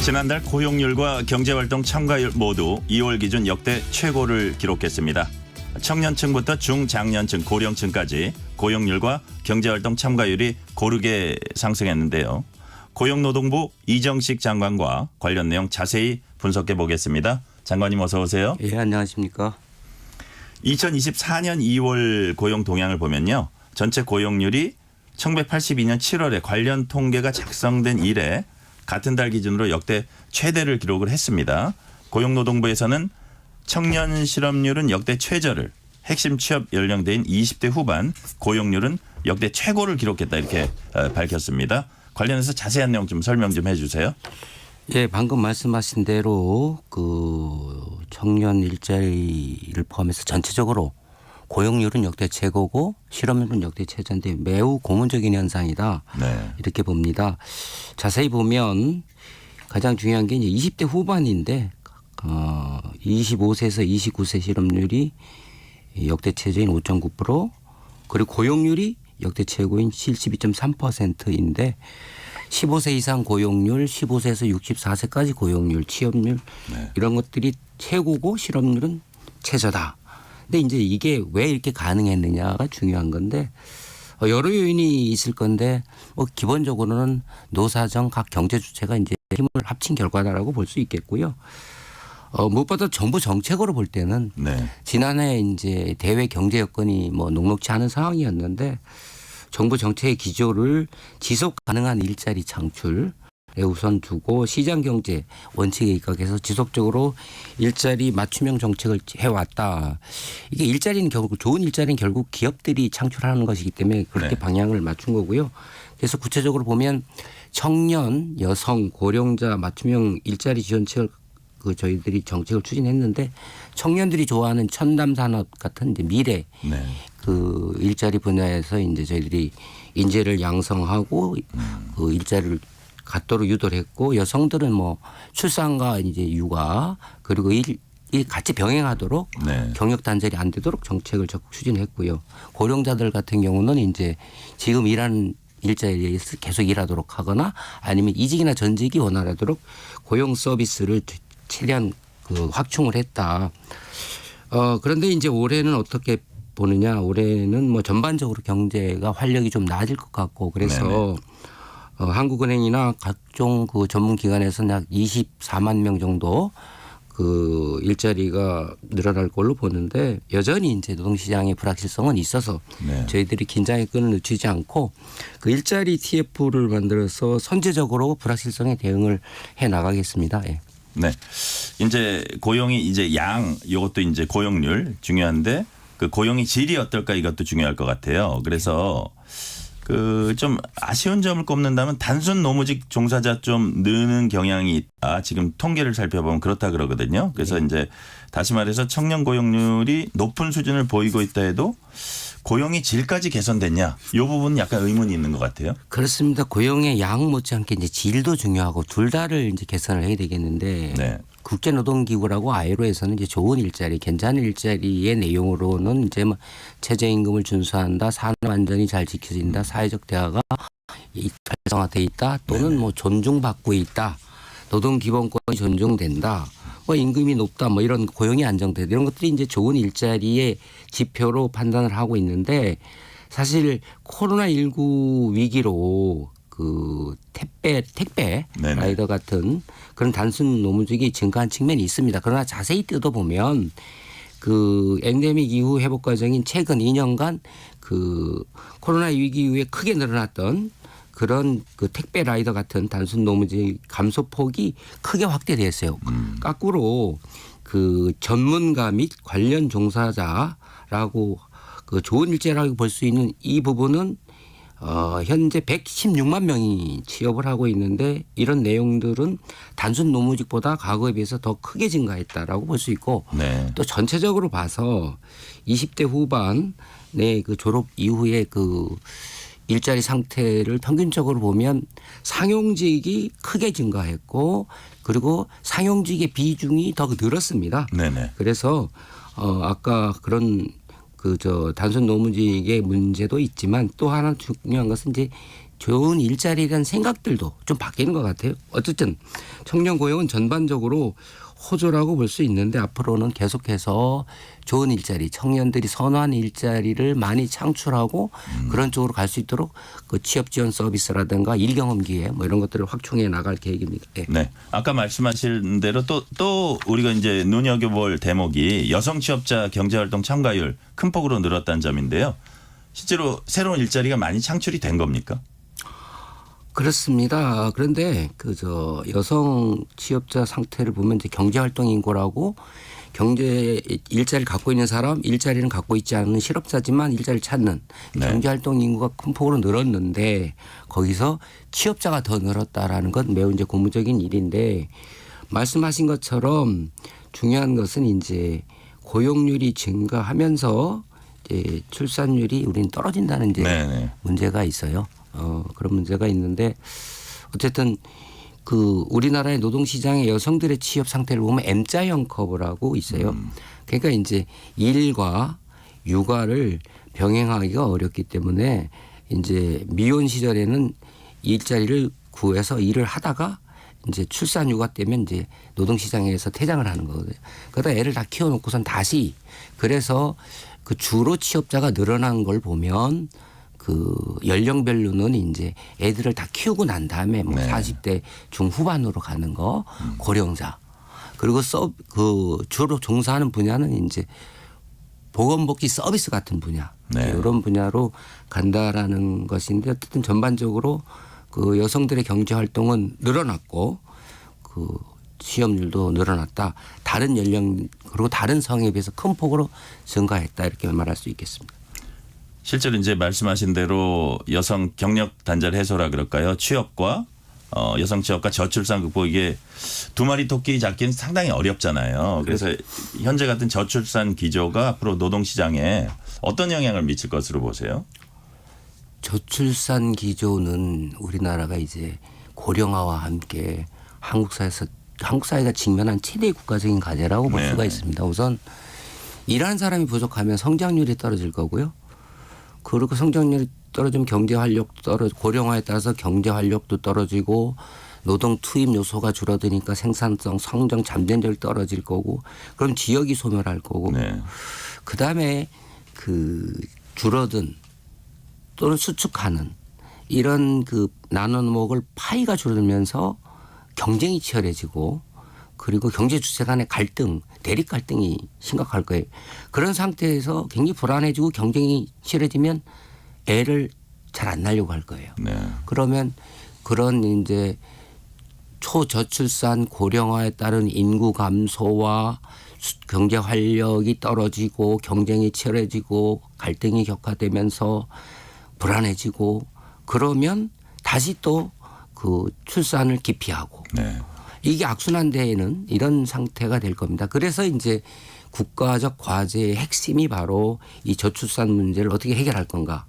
지난달 고용률과 경제활동 참가율 모두 2월 기준 역대 최고를 기록했습니다. 청년층부터 중장년층, 고령층까지 고용률과 경제활동 참가율이 고르게 상승했는데요. 고용노동부 이정식 장관과 관련 내용 자세히 분석해 보겠습니다. 장관님 어서 오세요. 예, 안녕하십니까. 2024년 2월 고용 동향을 보면요. 전체 고용률이 1982년 7월에 관련 통계가 작성된 이래 같은 달 기준으로 역대 최대를 기록을 했습니다. 고용노동부에서는 청년 실업률은 역대 최저를, 핵심 취업 연령대인 20대 후반 고용률은 역대 최고를 기록했다 이렇게 밝혔습니다. 관련해서 자세한 내용 좀 설명 좀 해주세요. 예, 방금 말씀하신 대로 그 청년 일자리를 포함해서 전체적으로 고용률은 역대 최고고 실업률은 역대 최저인데 매우 고무적인 현상이다. 네. 이렇게 봅니다. 자세히 보면 가장 중요한 게 이제 20대 후반인데 25세에서 29세 실업률이 역대 최저인 5.9% 그리고 고용률이 역대 최고인 72.3%인데 15세 이상 고용률, 15세에서 64세까지 고용률, 취업률 네. 이런 것들이 최고고 실업률은 최저다. 근데 이제 이게 왜 이렇게 가능했느냐가 중요한 건데 여러 요인이 있을 건데 기본적으로는 노사정 각 경제 주체가 이제 힘을 합친 결과다라고 볼 수 있겠고요. 무엇보다 정부 정책으로 볼 때는 네. 지난해 이제 대외 경제 여건이 녹록치 않은 상황이었는데 정부 정책의 기조를 지속 가능한 일자리 창출에 우선 두고 시장 경제 원칙에 입각해서 지속적으로 일자리 맞춤형 정책을 해왔다. 이게 일자리는 결국 좋은 일자리는 결국 기업들이 창출하는 것이기 때문에 그렇게 네. 방향을 맞춘 거고요. 그래서 구체적으로 보면 청년, 여성, 고령자 맞춤형 일자리 지원책을 저희들이 정책을 추진했는데 청년들이 좋아하는 첨단 산업 같은 이제 미래 네. 그 일자리 분야에서 이제 저희들이 인재를 양성하고 그 일자리를 갖도록 유도를 했고 여성들은 출산과 이제 육아 그리고 일 같이 병행하도록 네. 경력 단절이 안 되도록 정책을 적극 추진했고요. 고령자들 같은 경우는 이제 지금 일하는 일자리에서 계속 일하도록 하거나 아니면 이직이나 전직이 원활하도록 고용 서비스를 최대한 확충을 했다. 그런데 이제 올해는 어떻게 보느냐. 올해는 전반적으로 경제가 활력이 좀 나아질 것 같고 그래서 한국은행이나 각종 그 전문기관에서는 약 24만 명 정도 그 일자리가 늘어날 걸로 보는데 여전히 이제 노동시장의 불확실성은 있어서 네. 저희들이 긴장의 끈을 늦추지 않고 그 일자리 TF를 만들어서 선제적으로 불확실성에 대응을 해 나가겠습니다. 예. 네. 이제 고용이 이제 이것도 이제 고용률 중요한데 그 고용의 질이 어떨까 이것도 중요할 것 같아요. 그래서 그 좀 아쉬운 점을 꼽는다면 단순 노무직 종사자 좀 느는 경향이 있다. 지금 통계를 살펴보면 그렇다 그러거든요. 그래서 이제 다시 말해서 청년 고용률이 높은 수준을 보이고 있다 해도 고용의 질까지 개선됐냐? 이 부분은 약간 의문이 있는 것 같아요. 그렇습니다. 고용의 양 못지않게 이제 질도 중요하고 둘 다를 이제 개선을 해야 되겠는데 네. 국제노동기구라고 ILO에서는 이제 좋은 일자리, 괜찮은 일자리의 내용으로는 이제 최저임금을 준수한다, 산업 안전이 잘 지켜진다, 사회적 대화가 활성화돼 있다, 또는 존중받고 있다, 노동기본권이 존중된다. 임금이 높다 이런 고용이 안정되다 이런 것들이 이제 좋은 일자리의 지표로 판단을 하고 있는데 사실 코로나19 위기로 그 택배 네네. 라이더 같은 그런 단순 노무직이 증가한 측면이 있습니다. 그러나 자세히 뜯어보면 그 엔데믹 이후 회복 과정인 최근 2년간 그 코로나 위기 이후에 크게 늘어났던 그런 그 택배 라이더 같은 단순 노무직 감소폭이 크게 확대됐어요. 거꾸로 그 전문가 및 관련 종사자라고 그 좋은 일자리라고 볼 수 있는 이 부분은 현재 116만 명이 취업을 하고 있는데 이런 내용들은 단순 노무직보다 과거에 비해서 더 크게 증가했다라고 볼 수 있고 네. 또 전체적으로 봐서 20대 후반의 그 졸업 이후에 그 일자리 상태를 평균적으로 보면 상용직이 크게 증가했고 그리고 상용직의 비중이 더 늘었습니다. 네네. 그래서 아까 그런 단순 노무직의 문제도 있지만 또 하나 중요한 것은 이제 좋은 일자리라는 생각들도 좀 바뀌는 것 같아요. 어쨌든 청년 고용은 전반적으로 호조라고 볼 수 있는데 앞으로는 계속해서 좋은 일자리, 청년들이 선호하는 일자리를 많이 창출하고 그런 쪽으로 갈 수 있도록 그 취업 지원 서비스라든가 일경험 기회 뭐 이런 것들을 확충해 나갈 계획입니다. 네. 네. 아까 말씀하신 대로 또 우리가 이제 눈여겨볼 대목이 여성 취업자 경제활동 참가율 큰 폭으로 늘었다는 점인데요. 실제로 새로운 일자리가 많이 창출이 된 겁니까? 그렇습니다. 그런데 그 여성 취업자 상태를 보면 이제 경제활동 인구라고 경제 일자리를 갖고 있는 사람, 일자리는 갖고 있지 않은 실업자지만 일자리를 찾는 네. 경제활동 인구가 큰 폭으로 늘었는데 거기서 취업자가 더 늘었다라는 건 매우 이제 고무적인 일인데 말씀하신 것처럼 중요한 것은 이제 고용률이 증가하면서 이제 출산율이 우리는 떨어진다는 이제 네네. 문제가 있어요. 그런 문제가 있는데 어쨌든 그 우리나라의 노동시장의 여성들의 취업 상태를 보면 M자형 커브라고 있어요. 그러니까 이제 일과 육아를 병행하기가 어렵기 때문에 이제 미혼 시절에는 일자리를 구해서 일을 하다가 이제 출산 육아 때문에 이제 노동시장에서 퇴장을 하는 거거든요. 그러다 애를 다 키워놓고선 다시 그래서 그 주로 취업자가 늘어난 걸 보면 그 연령별로는 이제 애들을 다 키우고 난 다음에 뭐 네. 40대 중후반으로 가는 거 고령자 그리고 그 주로 종사하는 분야는 이제 보건복지 서비스 같은 분야 네. 이런 분야로 간다라는 것인데 어쨌든 전반적으로 그 여성들의 경제 활동은 늘어났고 그 취업률도 늘어났다. 다른 연령 그리고 다른 성에 비해서 큰 폭으로 증가했다 이렇게 말할 수 있겠습니다. 실제로 이제 말씀하신 대로 여성 경력 단절 해소라 그럴까요? 취업과 여성 취업과 저출산 극복 이게 두 마리 토끼 잡기는 상당히 어렵잖아요. 그래서 현재 같은 저출산 기조가 앞으로 노동시장에 어떤 영향을 미칠 것으로 보세요? 저출산 기조는 우리나라가 이제 고령화와 함께 한국 사회가 직면한 최대 국가적인 과제라고 볼 수가 네네. 있습니다. 우선 일하는 사람이 부족하면 성장률이 떨어질 거고요. 그리고 성장률이 떨어지면 경제 활력도 고령화에 따라서 경제 활력도 떨어지고 노동 투입 요소가 줄어드니까 생산성, 성장 잠재력이 떨어질 거고 그럼 지역이 소멸할 거고 네. 그다음에 그 줄어든 또는 수축하는 이런 그 나눠 먹을 파이가 줄어들면서 경쟁이 치열해지고 그리고 경제 주체 간의 갈등, 대립 갈등이 심각할 거예요. 그런 상태에서 굉장히 불안해지고 경쟁이 치열해지면 애를 잘 안 낳으려고 할 거예요. 네. 그러면 그런 이제 초저출산 고령화에 따른 인구 감소와 경제 활력이 떨어지고 경쟁이 치열해지고 갈등이 격화되면서 불안해지고 그러면 다시 또 그 출산을 기피하고 네. 이게 악순환대에는 이런 상태가 될 겁니다. 그래서 이제 국가적 과제의 핵심이 바로 이 저출산 문제를 어떻게 해결할 건가.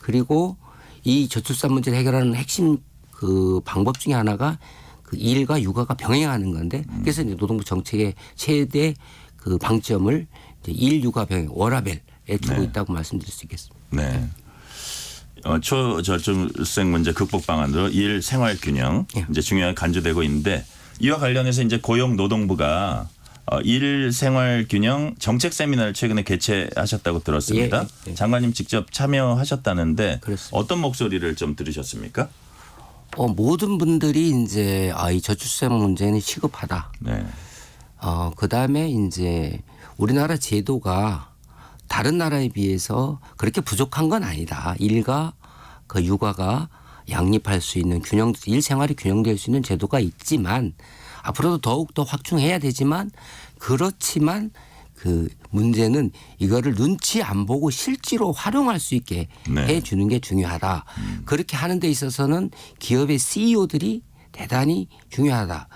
그리고 이 저출산 문제를 해결하는 핵심 그 방법 중에 하나가 그 일과 육아가 병행하는 건데 그래서 이제 노동부 정책의 최대 그 방점을 이제 일, 육아 병행 워라밸에 두고 네. 있다고 말씀드릴 수 있겠습니다. 네. 초저출생 문제 극복 방안으로 일 생활 균형 예. 이제 중요하게 간주되고 있는데 이와 관련해서 이제 고용노동부가 일 생활 균형 정책 세미나를 최근에 개최하셨다고 들었습니다. 예, 예. 장관님 직접 참여하셨다는데 그렇습니다. 어떤 목소리를 좀 들으셨습니까? 모든 분들이 이제 이 저출생 문제는 시급하다. 네. 그다음에 이제 우리나라 제도가 다른 나라에 비해서 그렇게 부족한 건 아니다. 일과 그 육아가 양립할 수 있는 일 생활이 균형될 수 있는 제도가 있지만 앞으로도 더욱 더 확충해야 되지만 그렇지만 그 문제는 이거를 눈치 안 보고 실제로 활용할 수 있게 네. 해 주는 게 중요하다. 그렇게 하는 데 있어서는 기업의 CEO들이 대단히 중요하다.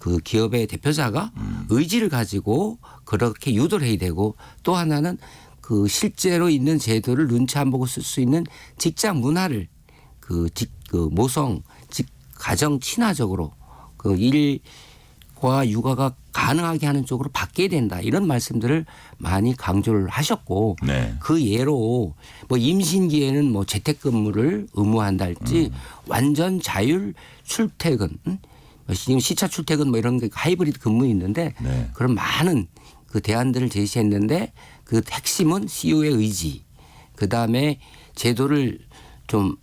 그 기업의 대표자가 의지를 가지고 그렇게 유도를 해야 되고 또 하나는 그 실제로 있는 제도를 눈치 안 보고 쓸 수 있는 직장 문화를 그 모성 가정 친화적으로 그 일 취약과 육아가 가능하게 하는 쪽으로 바뀌어야 된다. 이런 말씀들을 많이 강조를 하셨고 네. 그 예로 뭐 임신기에는 뭐 재택근무를 의무한다 할지 완전 자율 출퇴근 지금 시차 출퇴근 뭐 이런 게 하이브리드 근무 있는데 네. 그런 많은 그 대안들을 제시했는데 그 핵심은 CEO의 의지 그다음에 제도를 좀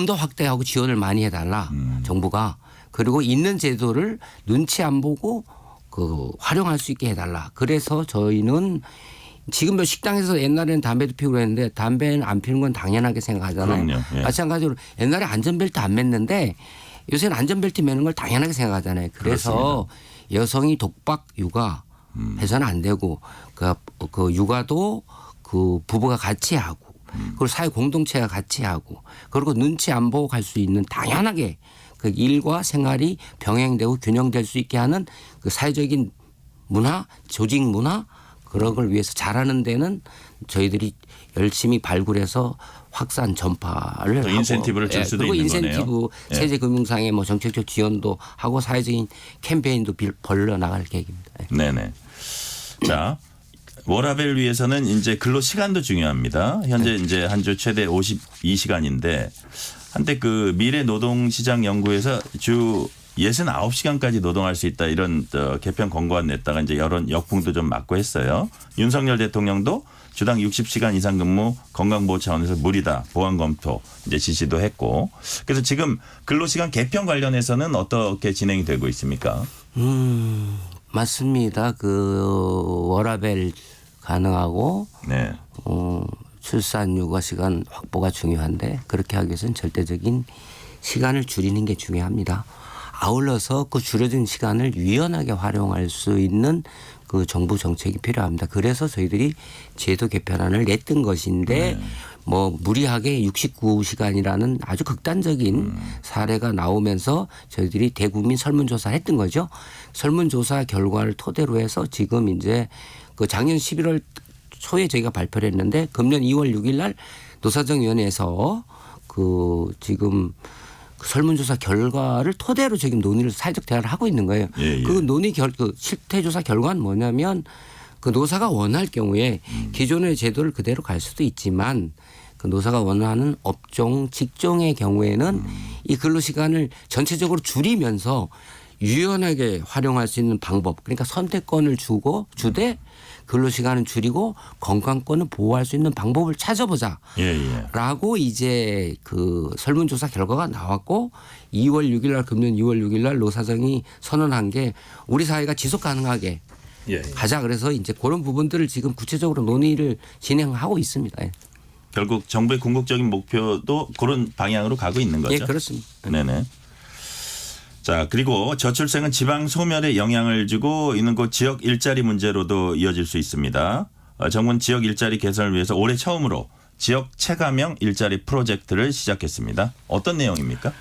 더 확대하고 지원을 많이 해달라 정부가 그리고 있는 제도를 눈치 안 보고 그 활용할 수 있게 해달라. 그래서 저희는 지금 뭐 식당에서 옛날에는 담배도 피우고 했는데 담배는 안 피우는 건 당연하게 생각하잖아요. 그럼요. 예. 마찬가지로 옛날에 안전벨트 안 맸는데 요새는 안전벨트 매는 걸 당연하게 생각하잖아요. 그래서 여성이 독박 육아 해서는 안 되고 그 육아도 그 부부가 같이 하고 그리고 사회 공동체가 같이 하고 그리고 눈치 안 보고 갈 수 있는 당연하게 그 일과 생활이 병행되고 균형될 수 있게 하는 그 사회적인 문화, 조직 문화 그런 걸 위해서 잘하는 데는 저희들이 열심히 발굴해서 확산 전파를 또 하고 인센티브를 줄 수도 그리고 있는 인센티브 거네요. 예. 세제 금융상의 뭐 정책적 지원도 하고 사회적인 캠페인도 벌려 나갈 계획입니다. 네네. 자, 워라밸 위해서는 이제 근로 시간도 중요합니다. 현재 이제 한 주 최대 52시간인데 한때 그 미래 노동시장 연구에서 주 69시간까지 노동할 수 있다 이런 개편 권고안 냈다가 이제 여론 역풍도 좀 맞고 했어요. 윤석열 대통령도 주당 60시간 이상 근무 건강보호 차원에서 무리다 보완 검토 이제 지시도 했고 그래서 지금 근로시간 개편 관련해서는 어떻게 진행이 되고 있습니까? 맞습니다. 그 워라밸 가능하고 네. 출산 육아 시간 확보가 중요한데 그렇게 하기 위해서는 절대적인 시간을 줄이는 게 중요합니다. 아울러서 그 줄여진 시간을 유연하게 활용할 수 있는 그 정부 정책이 필요합니다. 그래서 저희들이 제도 개편안을 냈던 것인데 뭐 무리하게 69시간이라는 아주 극단적인 사례가 나오면서 저희들이 대국민 설문조사를 했던 거죠. 설문조사 결과를 토대로 해서 지금 이제 그 작년 11월 초에 저희가 발표를 했는데 금년 2월 6일 날 노사정위원회에서 그 지금 그 설문조사 결과를 토대로 지금 논의를 사회적 대화를 하고 있는 거예요. 예, 예. 그 논의 그 실태조사 결과는 뭐냐면 그 노사가 원할 경우에 기존의 제도를 그대로 갈 수도 있지만 그 노사가 원하는 업종, 직종의 경우에는 이 근로시간을 전체적으로 줄이면서 유연하게 활용할 수 있는 방법 그러니까 선택권을 주되 근로시간은 줄이고 건강권을 보호할 수 있는 방법을 찾아보자. 예. 라고 이제 그 설문조사 결과가 나왔고 2월 6일 날 금년 2월 6일 날 노사정이 선언한 게 우리 사회가 지속 가능하게 예. 가자 그래서 이제 그런 부분들을 지금 구체적으로 논의를 진행하고 있습니다. 예. 결국 정부의 궁극적인 목표도 그런 방향으로 가고 있는 거죠. 예, 그렇습니다. 네네. 자, 그리고 저출생은 지방 소멸에 영향을 주고 있는 곳 지역 일자리 문제로도 이어질 수 있습니다. 정부는 지역 일자리 개선을 위해서 올해 처음으로 지역 체감형 일자리 프로젝트를 시작했습니다. 어떤 내용입니까?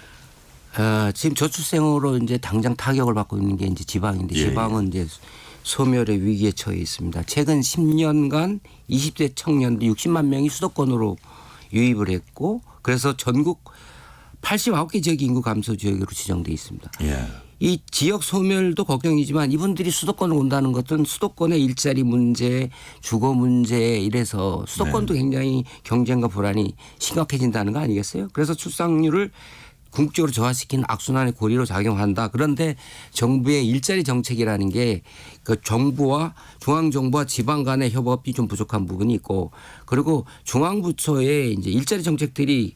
지금 저출생으로 이제 당장 타격을 받고 있는 게 이제 지방인데 예, 지방은 이제 소멸의 위기에 처해 있습니다. 최근 10년간 20대 청년들 60만 명이 수도권으로 유입을 했고 그래서 전국 89개 지역 인구 감소 지역으로 지정돼 있습니다. 예. 이 지역 소멸도 걱정이지만 이분들이 수도권으로 온다는 것은 수도권의 일자리 문제, 주거 문제 이래서 수도권도 굉장히 경쟁과 불안이 심각해진다는 거 아니겠어요? 그래서 출산율을 궁극적으로 저하시키는 악순환의 고리로 작용한다. 그런데 정부의 일자리 정책이라는 게 그 정부와 중앙정부와 지방 간의 협업이 좀 부족한 부분이 있고 그리고 중앙부처의 이제 일자리 정책들이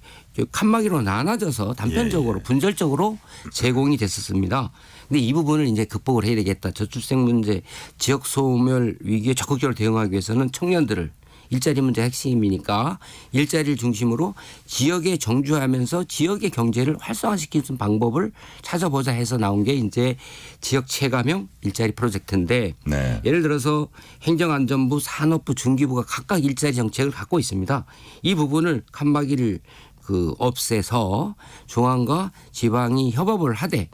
칸막이로 나눠져서 단편적으로 분절적으로 제공이 됐었습니다. 근데 이 부분을 이제 극복을 해야 되겠다. 저출생 문제, 지역 소멸 위기에 적극적으로 대응하기 위해서는 청년들을 일자리 문제 핵심이니까 일자리를 중심으로 지역에 정주하면서 지역의 경제를 활성화시키는 방법을 찾아보자 해서 나온 게 이제 지역 체감형 일자리 프로젝트인데 네. 예를 들어서 행정안전부, 산업부, 중기부가 각각 일자리 정책을 갖고 있습니다. 이 부분을 칸막이를 없애서 중앙과 지방이 협업을 하되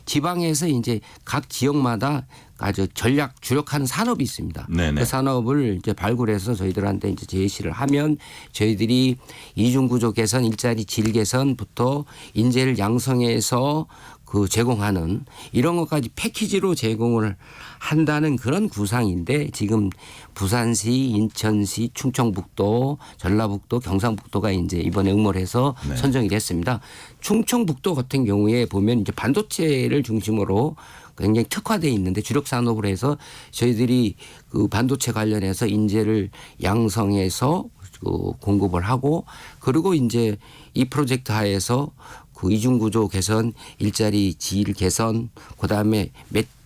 지방에서 이제 각 지역마다 아주 전략 주력하는 산업이 있습니다. 네네. 그 산업을 이제 발굴해서 저희들한테 이제 제시를 하면 저희들이 이중구조 개선, 일자리 질 개선부터 인재를 양성해서 그 제공하는 이런 것까지 패키지로 제공을 한다는 그런 구상인데 지금 부산시, 인천시, 충청북도, 전라북도, 경상북도가 이제 이번에 응모를 해서 네. 선정이 됐습니다. 충청북도 같은 경우에 보면 이제 반도체를 중심으로 굉장히 특화되어 있는데 주력 산업으로 해서 저희들이 그 반도체 관련해서 인재를 양성해서 그 공급을 하고 그리고 이제 이 프로젝트 하에서 그 이중 구조 개선, 일자리 질 개선, 그다음에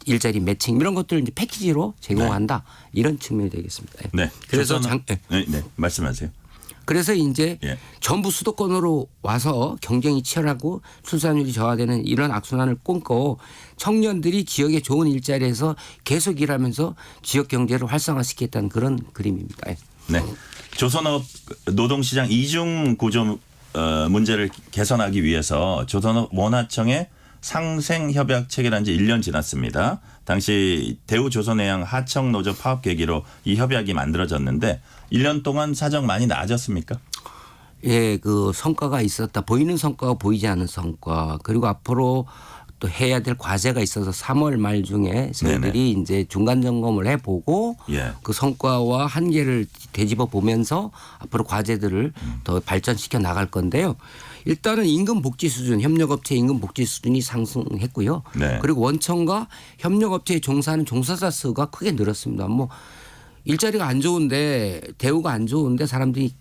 일자리 매칭 이런 것들을 이제 패키지로 제공한다. 이런 측면이 되겠습니다. 네. 그래서 네, 말씀하세요. 그래서 이제 예. 전부 수도권으로 와서 경쟁이 치열하고 출산율이 저하되는 이런 악순환을 꿈꿔 청년들이 지역의 좋은 일자리에서 계속 일하면서 지역 경제를 활성화시키겠다는 그런 그림입니다. 네. 조선업 노동시장 이중 구조 문제를 개선하기 위해서 조선업 원하청에 상생협약 체결한 지 1년 지났습니다. 당시 대우조선해양 하청노조 파업 계기로 이 협약이 만들어졌는데 1년 동안 사정 많이 나아졌습니까? 예, 그 성과가 있었다. 보이는 성과가 보이지 않는 성과. 그리고 앞으로 또 해야 될 과제가 있어서 3월 말 중에 저희들이 이제 중간 점검을 해보고 예. 그 성과와 한계를 되짚어 보면서 앞으로 과제들을 더 발전시켜 나갈 건데요. 일단은 임금 복지 수준, 협력업체 임금 복지 수준이 상승했고요. 네. 그리고 원청과 협력업체에 종사하는 종사자 수가 크게 늘었습니다. 뭐 일자리가 안 좋은데 대우가 안 좋은데 사람들이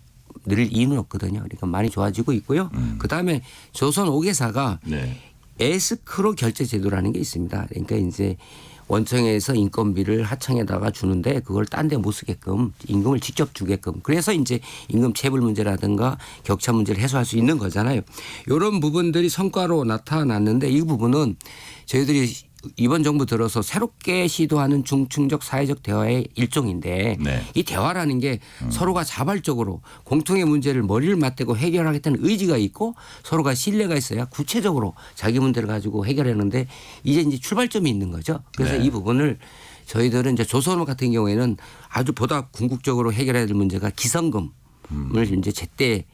늘 이유는 없거든요. 그러니까 많이 좋아지고 있고요. 그다음에 조선 5개사가 네. 에스크로 결제 제도라는 게 있습니다. 그러니까 이제 원청에서 인건비를 하청에다가 주는데 그걸 딴 데 못 쓰게끔 임금을 직접 주게끔 그래서 이제 임금 체불 문제라든가 격차 문제를 해소할 수 있는 거잖아요. 이런 부분들이 성과로 나타났는데 이 부분은 저희들이 이번 정부 들어서 새롭게 시도하는 중층적 사회적 대화의 일종인데 네. 이 대화라는 게 서로가 자발적으로 공통의 문제를 머리를 맞대고 해결하겠다는 의지가 있고 서로가 신뢰가 있어야 구체적으로 자기 문제를 가지고 해결하는데 이제 출발점이 있는 거죠. 그래서 네. 이 부분을 저희들은 이제 조선업 같은 경우에는 아주 보다 궁극적으로 해결해야 될 문제가 기성금을 이제 제때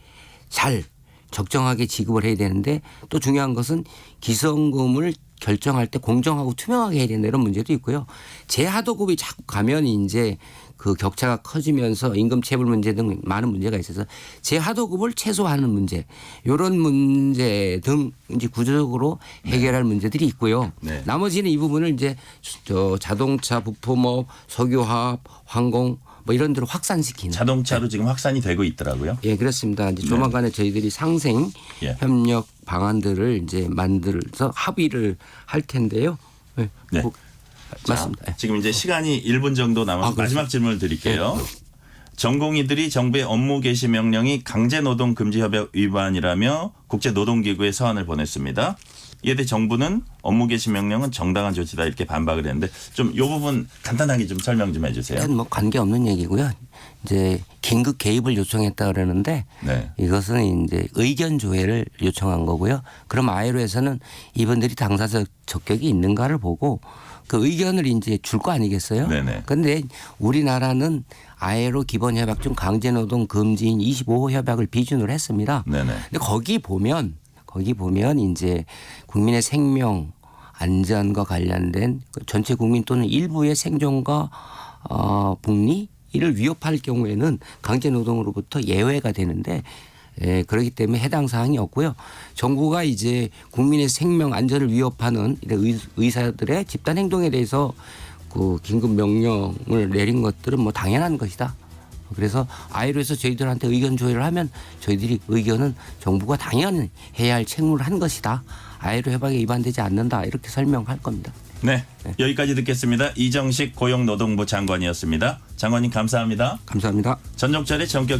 잘 적정하게 지급을 해야 되는데 또 중요한 것은 기성금을 결정할 때 공정하고 투명하게 해야 된다 이런 문제도 있고요. 재하도급이 자꾸 가면 이제 그 격차가 커지면서 임금 체불 문제 등 많은 문제가 있어서 재하도급을 최소화하는 문제 이런 문제 등 이제 구조적으로 해결할 문제들이 있고요. 네. 나머지는 이 부분을 이제 저 자동차, 부품업, 석유화학, 항공 뭐 이런 데로 확산시키는. 자동차로 지금 확산이 되고 있더라고요. 예, 그렇습니다. 이제 조만간에 저희들이 상생 예. 협력 방안들을 이제 만들어서 합의를 할 텐데요. 네. 네. 맞습니다. 자, 지금 이제 시간이 1분 정도 남아서 마지막 질문을 드릴게요. 전공의들이 정부의 업무 개시 명령이 강제노동 금지 협약 위반이라며 국제노동기구에 서한을 보냈습니다. 이에 대해 정부는 업무 개시 명령은 정당한 조치다 이렇게 반박을 했는데 좀 이 부분 간단하게 좀 설명 좀 해주세요. 일단 뭐 관계 없는 얘기고요. 이제 긴급 개입을 요청했다 그러는데 네. 이것은 이제 의견 조회를 요청한 거고요. 그럼 아이로에서는 이분들이 당사자 적격이 있는가를 보고 그 의견을 이제 줄 거 아니겠어요? 네네. 그런데 우리나라는 아이로 기본 협약 중 강제노동 금지인 25호 협약을 비준으로 했습니다. 네네. 근데 거기 보면 이제 국민의 생명 안전과 관련된 전체 국민 또는 일부의 생존과 복리 이를 위협할 경우에는 강제노동으로부터 예외가 되는데 그렇기 때문에 해당 사항이 없고요. 정부가 이제 국민의 생명 안전을 위협하는 의사들의 집단 행동에 대해서 그 긴급 명령을 내린 것들은 뭐 당연한 것이다. 그래서 아이로에서 저희들한테 의견 조회를 하면 저희들이 의견은 정부가 당연히 해야 할 책무를 한 것이다. 아이로 협약에 위반되지 않는다. 이렇게 설명할 겁니다. 네. 여기까지 듣겠습니다. 이정식 고용노동부 장관이었습니다. 장관님 감사합니다. 감사합니다. 전종철의 전격